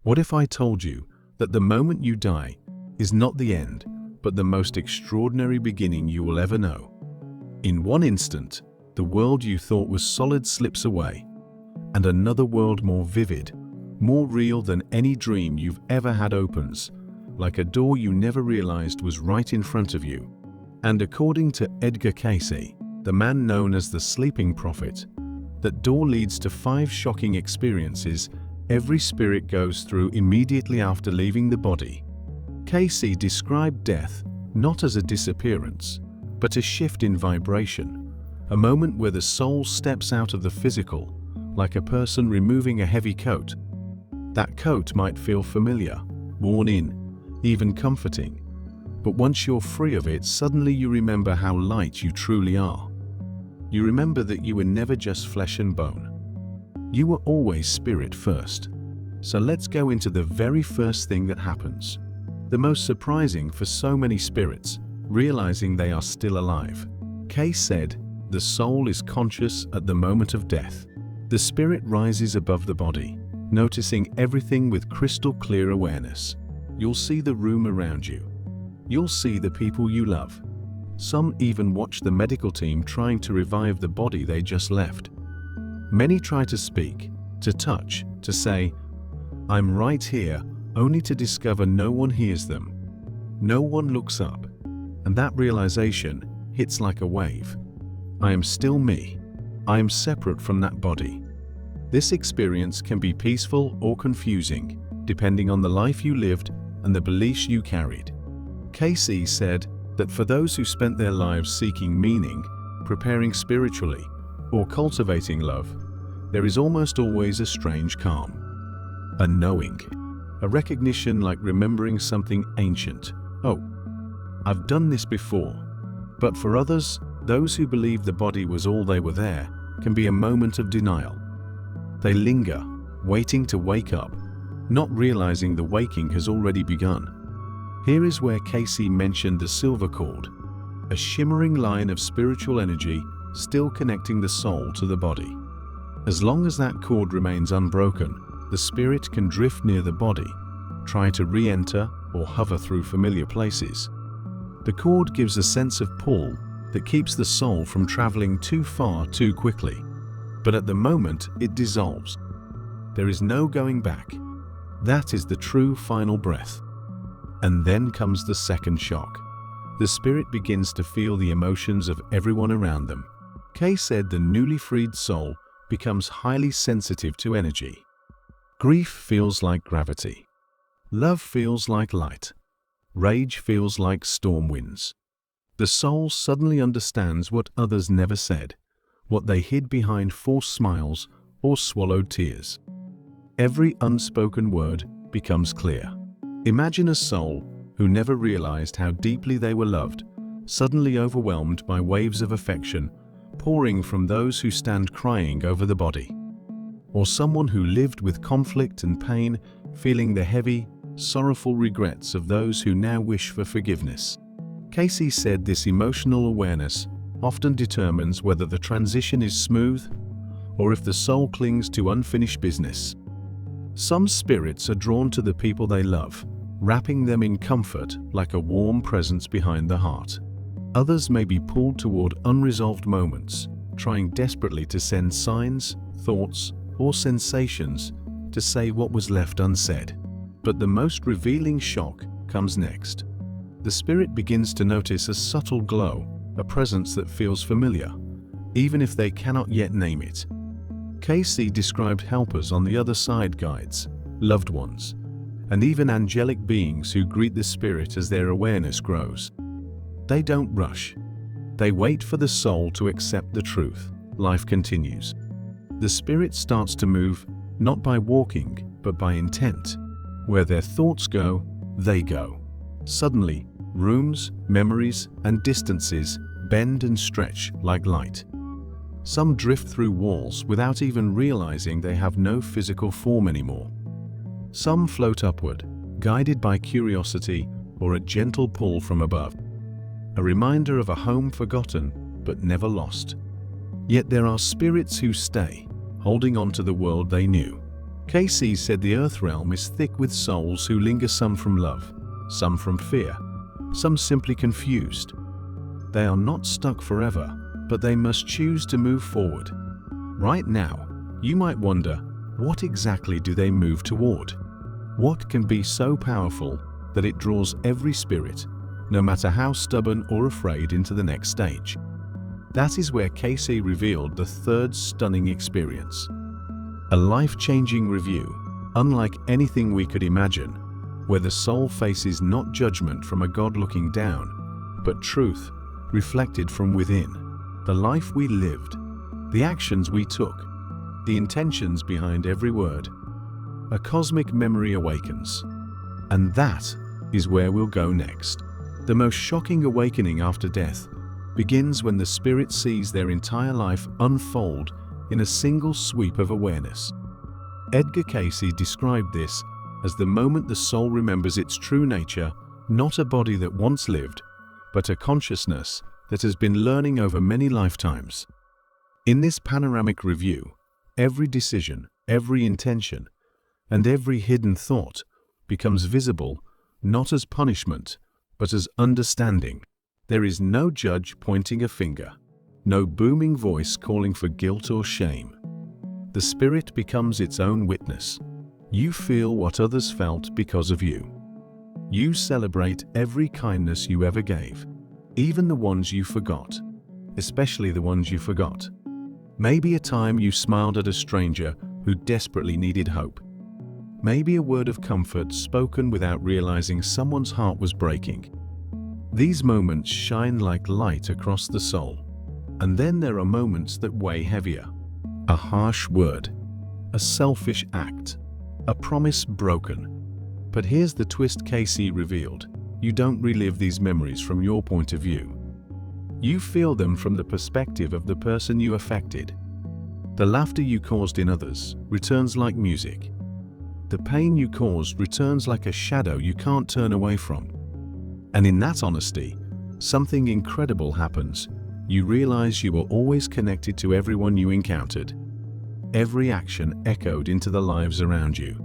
What if I told you that the moment you die is not the end, but the most extraordinary beginning you will ever know? In one instant, the world you thought was solid slips away, and another world more vivid, more real than any dream you've ever had opens, like a door you never realized was right in front of you. And according to Edgar Cayce, the man known as the sleeping prophet, that door leads to 5 shocking experiences every spirit goes through immediately after leaving the body. Cayce described death not as a disappearance, but a shift in vibration, a moment where the soul steps out of the physical, like a person removing a heavy coat. That coat might feel familiar, worn in, even comforting, but once you're free of it, suddenly you remember how light you truly are. You remember that you were never just flesh and bone. You were always spirit first. So let's go into the very first thing that happens. The most surprising for so many spirits, realizing they are still alive. Cayce said, the soul is conscious at the moment of death. The spirit rises above the body, noticing everything with crystal clear awareness. You'll see the room around you. You'll see the people you love. Some even watch the medical team trying to revive the body they just left. Many try to speak, to touch, to say, "I'm right here," only to discover no one hears them. No one looks up, and that realization hits like a wave. I am still me. I am separate from that body. This experience can be peaceful or confusing, depending on the life you lived and the beliefs you carried. Cayce said that for those who spent their lives seeking meaning, preparing spiritually, or cultivating love, there is almost always a strange calm, a knowing, a recognition like remembering something ancient. Oh, I've done this before. But for others, those who believe the body was all they were there, can be a moment of denial. They linger, waiting to wake up, not realizing the waking has already begun. Here is where Cayce mentioned the silver cord, a shimmering line of spiritual energy still connecting the soul to the body. As long as that cord remains unbroken, the spirit can drift near the body, try to re-enter or hover through familiar places. The cord gives a sense of pull that keeps the soul from traveling too far too quickly. But at the moment, it dissolves. There is no going back. That is the true final breath. And then comes the second shock. The spirit begins to feel the emotions of everyone around them. Cayce said the newly freed soul becomes highly sensitive to energy. Grief feels like gravity. Love feels like light. Rage feels like storm winds. The soul suddenly understands what others never said, what they hid behind forced smiles or swallowed tears. Every unspoken word becomes clear. Imagine a soul who never realized how deeply they were loved, suddenly overwhelmed by waves of affection pouring from those who stand crying over the body. Or someone who lived with conflict and pain, feeling the heavy, sorrowful regrets of those who now wish for forgiveness. Cayce said this emotional awareness often determines whether the transition is smooth or if the soul clings to unfinished business. Some spirits are drawn to the people they love, wrapping them in comfort like a warm presence behind the heart. Others may be pulled toward unresolved moments, trying desperately to send signs, thoughts, or sensations to say what was left unsaid. But the most revealing shock comes next. The spirit begins to notice a subtle glow, a presence that feels familiar, even if they cannot yet name it. Cayce described helpers on the other side, guides, loved ones, and even angelic beings who greet the spirit as their awareness grows. They don't rush. They wait for the soul to accept the truth. Life continues. The spirit starts to move, not by walking, but by intent. Where their thoughts go, they go. Suddenly, rooms, memories, and distances bend and stretch like light. Some drift through walls without even realizing they have no physical form anymore. Some float upward, guided by curiosity or a gentle pull from above. A reminder of a home forgotten but never lost. Yet there are spirits who stay, holding on to the world they knew. Cayce said the earth realm is thick with souls who linger, some from love, some from fear, some simply confused. They are not stuck forever, but they must choose to move forward. Right now, you might wonder, what exactly do they move toward? What can be so powerful that it draws every spirit, no matter how stubborn or afraid, into the next stage? That is where Cayce revealed the third stunning experience. A life-changing review, unlike anything we could imagine, where the soul faces not judgment from a God looking down, but truth reflected from within. The life we lived, the actions we took, the intentions behind every word. A cosmic memory awakens. And that is where we'll go next. The most shocking awakening after death begins when the spirit sees their entire life unfold in a single sweep of awareness. Edgar Cayce described this as the moment the soul remembers its true nature, not a body that once lived, but a consciousness that has been learning over many lifetimes. In this panoramic review, every decision, every intention, and every hidden thought becomes visible not as punishment, but as understanding. There is no judge pointing a finger, no booming voice calling for guilt or shame. The spirit becomes its own witness. You feel what others felt because of you. You celebrate every kindness you ever gave, even the ones you forgot, especially the ones you forgot. Maybe a time you smiled at a stranger who desperately needed hope. Maybe a word of comfort spoken without realizing someone's heart was breaking. These moments shine like light across the soul. And then there are moments that weigh heavier. A harsh word, a selfish act, a promise broken. But here's the twist Cayce revealed. You don't relive these memories from your point of view. You feel them from the perspective of the person you affected. The laughter you caused in others returns like music. The pain you caused returns like a shadow you can't turn away from. And in that honesty, something incredible happens. You realize you were always connected to everyone you encountered. Every action echoed into the lives around you.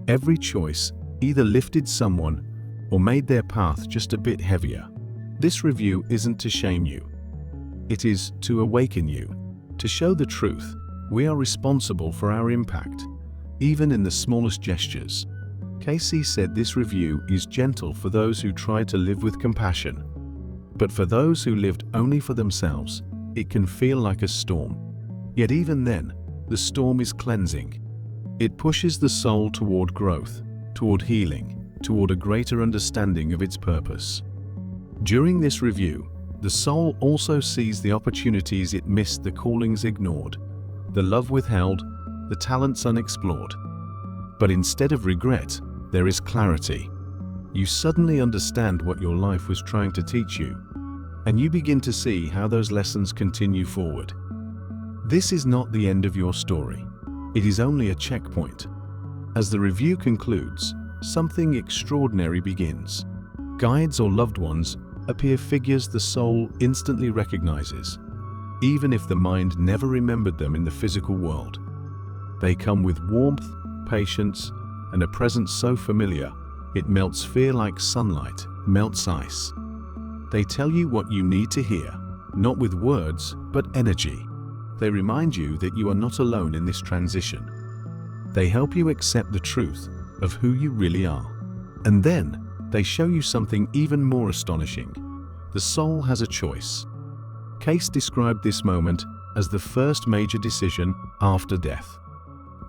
Every choice either lifted someone or made their path just a bit heavier. This review isn't to shame you. It is to awaken you, to show the truth. We are responsible for our impact, even in the smallest gestures. Cayce said this review is gentle for those who try to live with compassion. But for those who lived only for themselves, it can feel like a storm. Yet even then, the storm is cleansing. It pushes the soul toward growth, toward healing, toward a greater understanding of its purpose. During this review, the soul also sees the opportunities it missed, the callings ignored, the love withheld, the talents unexplored. But instead of regret, there is clarity. You suddenly understand what your life was trying to teach you, and you begin to see how those lessons continue forward. This is not the end of your story. It is only a checkpoint. As the review concludes, something extraordinary begins. Guides or loved ones appear, figures the soul instantly recognizes, even if the mind never remembered them in the physical world. They come with warmth, patience, and a presence so familiar, it melts fear like sunlight, melts ice. They tell you what you need to hear, not with words, but energy. They remind you that you are not alone in this transition. They help you accept the truth of who you really are. And then, they show you something even more astonishing. The soul has a choice. Cayce described this moment as the first major decision after death.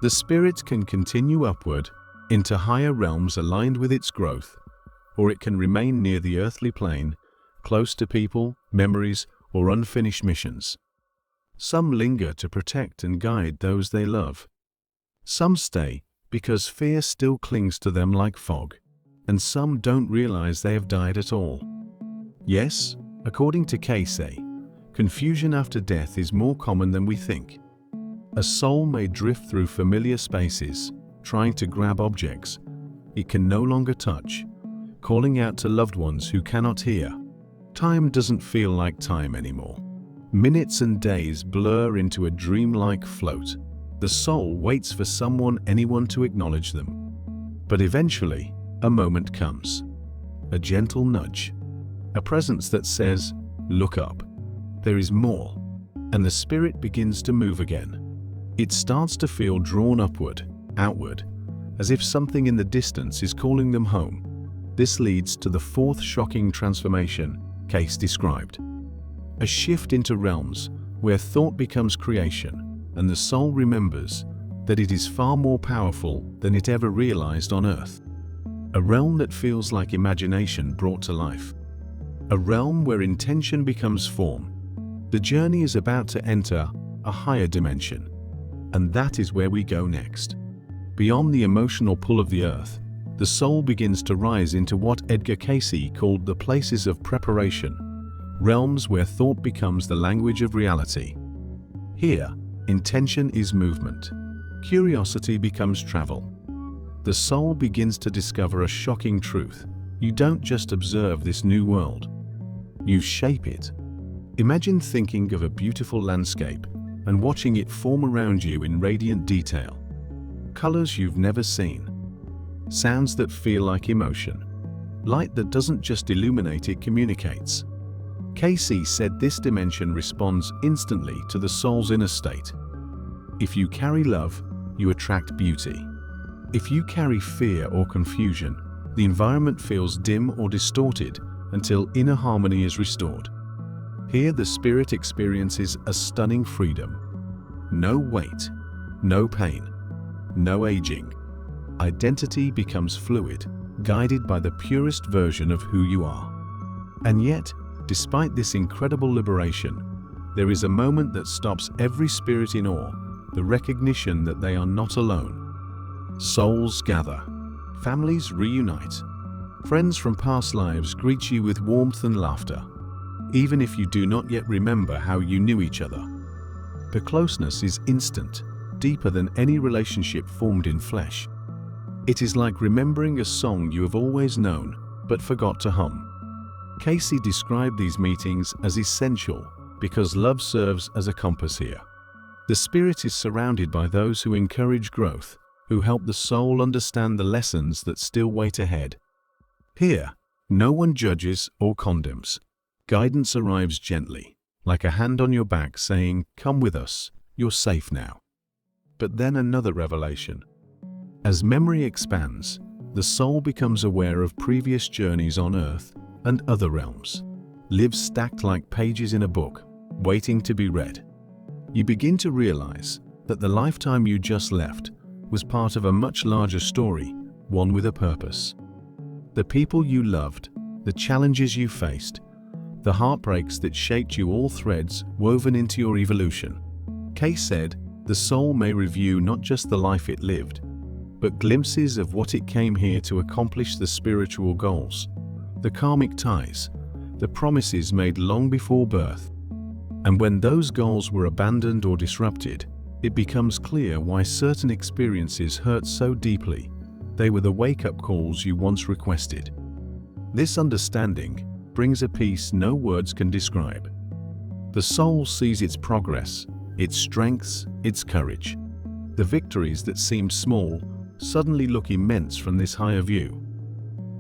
The spirit can continue upward into higher realms aligned with its growth, or it can remain near the earthly plane, close to people, memories, or unfinished missions. Some linger to protect and guide those they love. Some stay because fear still clings to them like fog, and some don't realize they have died at all. Yes, according to Cayce, confusion after death is more common than we think. A soul may drift through familiar spaces, trying to grab objects it can no longer touch, calling out to loved ones who cannot hear. Time doesn't feel like time anymore. Minutes and days blur into a dreamlike float. The soul waits for anyone to acknowledge them. But eventually, a moment comes. A gentle nudge. A presence that says, "Look up. There is more." And the spirit begins to move again. It starts to feel drawn upward, outward, as if something in the distance is calling them home. This leads to the fourth shocking transformation Cayce described. A shift into realms where thought becomes creation, and the soul remembers that it is far more powerful than it ever realized on earth. A realm that feels like imagination brought to life. A realm where intention becomes form. The journey is about to enter a higher dimension. And that is where we go next. Beyond the emotional pull of the earth, the soul begins to rise into what Edgar Cayce called the places of preparation, realms where thought becomes the language of reality. Here, intention is movement. Curiosity becomes travel. The soul begins to discover a shocking truth. You don't just observe this new world. You shape it. Imagine thinking of a beautiful landscape and watching it form around you in radiant detail. Colors you've never seen. Sounds that feel like emotion. Light that doesn't just illuminate, it communicates. Cayce said this dimension responds instantly to the soul's inner state. If you carry love, you attract beauty. If you carry fear or confusion, the environment feels dim or distorted until inner harmony is restored. Here the spirit experiences a stunning freedom. No weight, no pain, no aging. Identity becomes fluid, guided by the purest version of who you are. And yet, despite this incredible liberation, there is a moment that stops every spirit in awe, the recognition that they are not alone. Souls gather. Families reunite. Friends from past lives greet you with warmth and laughter, even if you do not yet remember how you knew each other. The closeness is instant, deeper than any relationship formed in flesh. It is like remembering a song you have always known, but forgot to hum. Cayce described these meetings as essential because love serves as a compass here. The spirit is surrounded by those who encourage growth, who help the soul understand the lessons that still wait ahead. Here, no one judges or condemns. Guidance arrives gently, like a hand on your back saying, "Come with us, you're safe now." But then another revelation. As memory expands, the soul becomes aware of previous journeys on earth and other realms, lives stacked like pages in a book, waiting to be read. You begin to realize that the lifetime you just left was part of a much larger story, one with a purpose. The people you loved, the challenges you faced, the heartbreaks that shaped you, all threads woven into your evolution. Cayce said, the soul may review not just the life it lived, but glimpses of what it came here to accomplish, the spiritual goals, the karmic ties, the promises made long before birth. And when those goals were abandoned or disrupted, it becomes clear why certain experiences hurt so deeply. They were the wake-up calls you once requested. This understanding brings a peace no words can describe. The soul sees its progress, its strengths, its courage. The victories that seemed small suddenly look immense from this higher view.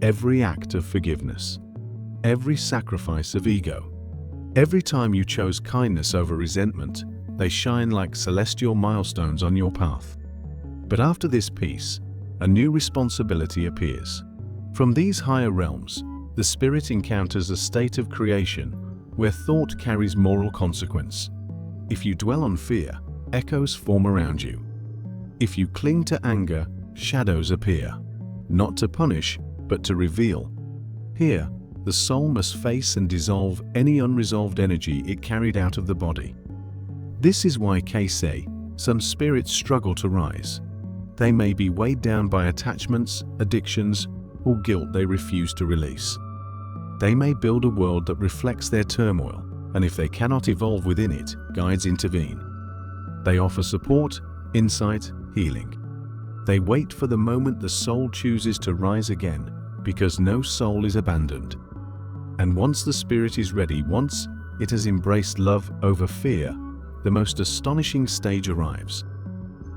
Every act of forgiveness, every sacrifice of ego, every time you chose kindness over resentment, they shine like celestial milestones on your path. But after this peace, a new responsibility appears. From these higher realms, the spirit encounters a state of creation where thought carries moral consequence. If you dwell on fear, echoes form around you. If you cling to anger, shadows appear, not to punish, but to reveal. Here, the soul must face and dissolve any unresolved energy it carried out of the body. This is why Cayce say, some spirits struggle to rise. They may be weighed down by attachments, addictions, or guilt they refuse to release. They may build a world that reflects their turmoil, and if they cannot evolve within it, guides intervene. They offer support, insight, healing. They wait for the moment the soul chooses to rise again, because no soul is abandoned. And once the spirit is ready, once it has embraced love over fear, the most astonishing stage arrives.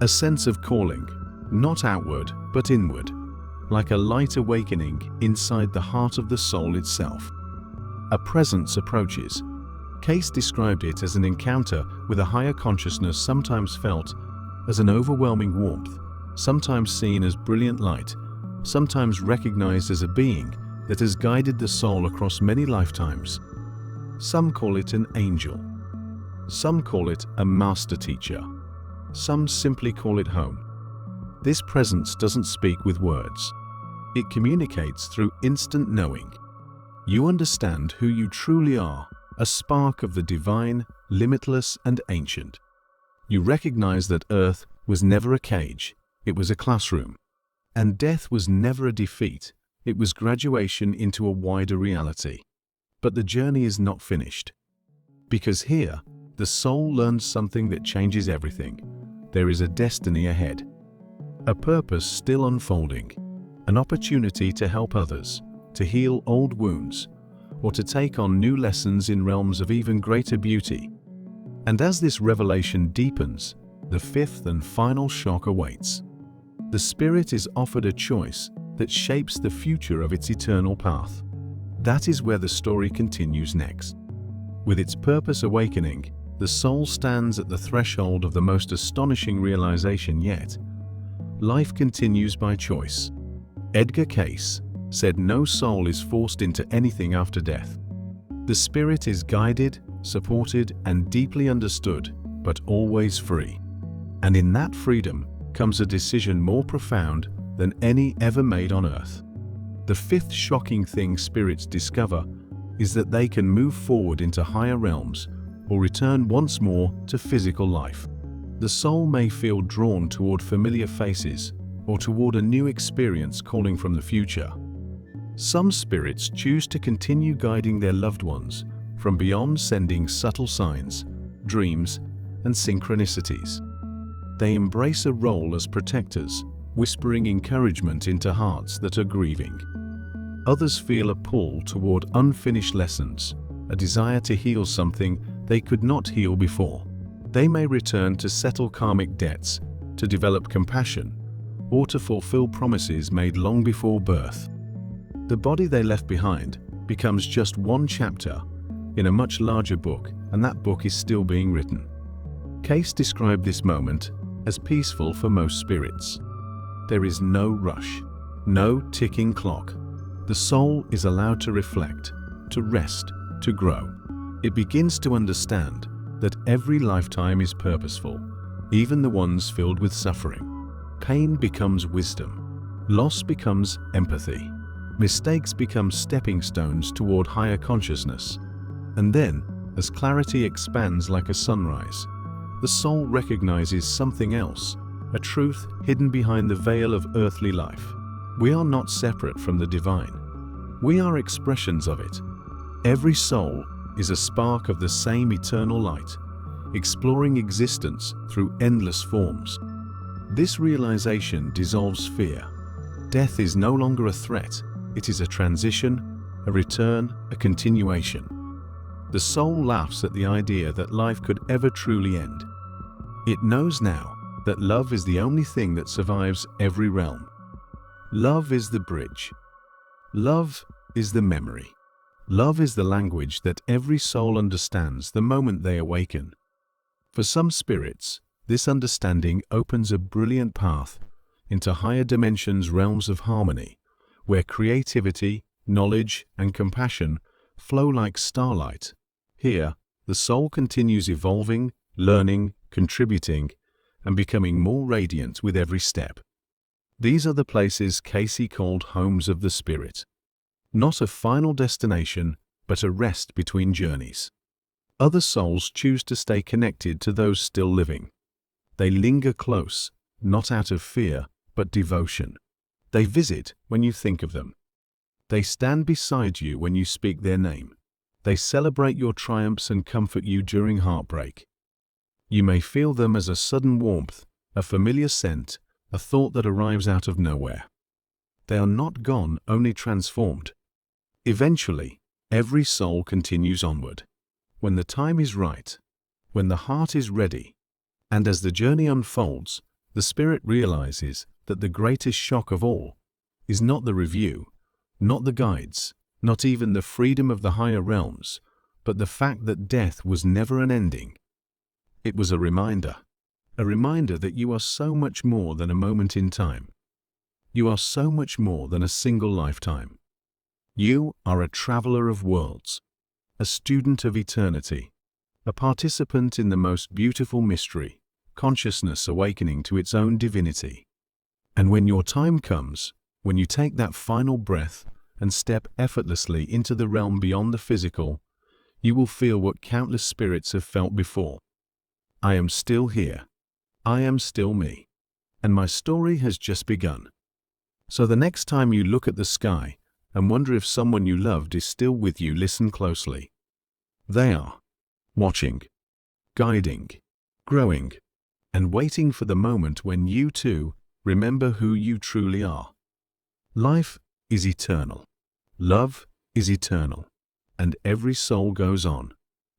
A sense of calling, not outward but inward, like a light awakening inside the heart of the soul itself. A presence approaches. Cayce described it as an encounter with a higher consciousness, sometimes felt as an overwhelming warmth, sometimes seen as brilliant light, sometimes recognized as a being that has guided the soul across many lifetimes. Some call it an angel. Some call it a master teacher. Some simply call it home. This presence doesn't speak with words. It communicates through instant knowing. You understand who you truly are, a spark of the divine, limitless and ancient. You recognize that Earth was never a cage, it was a classroom. And death was never a defeat, it was graduation into a wider reality. But the journey is not finished. Because here, the soul learns something that changes everything. There is a destiny ahead. A purpose still unfolding. An opportunity to help others, to heal old wounds, or to take on new lessons in realms of even greater beauty. And as this revelation deepens, the fifth and final shock awaits. The spirit is offered a choice that shapes the future of its eternal path. That is where the story continues next. With its purpose awakening, the soul stands at the threshold of the most astonishing realization yet. Life continues by choice. Edgar Cayce said no soul is forced into anything after death. The spirit is guided, supported, and deeply understood, but always free. And in that freedom comes a decision more profound than any ever made on earth. The fifth shocking thing spirits discover is that they can move forward into higher realms or return once more to physical life. The soul may feel drawn toward familiar faces or toward a new experience calling from the future. Some spirits choose to continue guiding their loved ones from beyond, sending subtle signs, dreams, and synchronicities. They embrace a role as protectors, whispering encouragement into hearts that are grieving. Others feel a pull toward unfinished lessons, a desire to heal something they could not heal before. They may return to settle karmic debts, to develop compassion, or to fulfill promises made long before birth. The body they left behind becomes just one chapter in a much larger book, and that book is still being written. Cayce described this moment as peaceful for most spirits. There is no rush, no ticking clock. The soul is allowed to reflect, to rest, to grow. It begins to understand that every lifetime is purposeful, even the ones filled with suffering. Pain becomes wisdom. Loss becomes empathy. Mistakes become stepping stones toward higher consciousness. And then, as clarity expands like a sunrise, the soul recognizes something else, a truth hidden behind the veil of earthly life. We are not separate from the divine. We are expressions of it. Every soul is a spark of the same eternal light, exploring existence through endless forms. This realization dissolves fear. Death is no longer a threat, it is a transition, a return, a continuation. The soul laughs at the idea that life could ever truly end. It knows now that love is the only thing that survives every realm. Love is the bridge. Love is the memory. Love is the language that every soul understands the moment they awaken. For some spirits, this understanding opens a brilliant path into higher dimensions, realms of harmony, where creativity, knowledge, and compassion flow like starlight. Here, the soul continues evolving, learning, contributing, and becoming more radiant with every step. These are the places Cayce called homes of the spirit. Not a final destination, but a rest between journeys. Other souls choose to stay connected to those still living. They linger close, not out of fear, but devotion. They visit when you think of them. They stand beside you when you speak their name. They celebrate your triumphs and comfort you during heartbreak. You may feel them as a sudden warmth, a familiar scent, a thought that arrives out of nowhere. They are not gone, only transformed. Eventually, every soul continues onward. When the time is right, when the heart is ready, and as the journey unfolds, the spirit realizes that the greatest shock of all is not the review, not the guides, not even the freedom of the higher realms, but the fact that death was never an ending. It was a reminder that you are so much more than a moment in time. You are so much more than a single lifetime. You are a traveler of worlds, a student of eternity, a participant in the most beautiful mystery, consciousness awakening to its own divinity. And when your time comes, when you take that final breath and step effortlessly into the realm beyond the physical, you will feel what countless spirits have felt before. I am still here. I am still me. And my story has just begun. So the next time you look at the sky and wonder if someone you loved is still with you, listen closely. They are watching, guiding, growing, and waiting for the moment when you too remember who you truly are. Life is eternal. Love is eternal. And every soul goes on,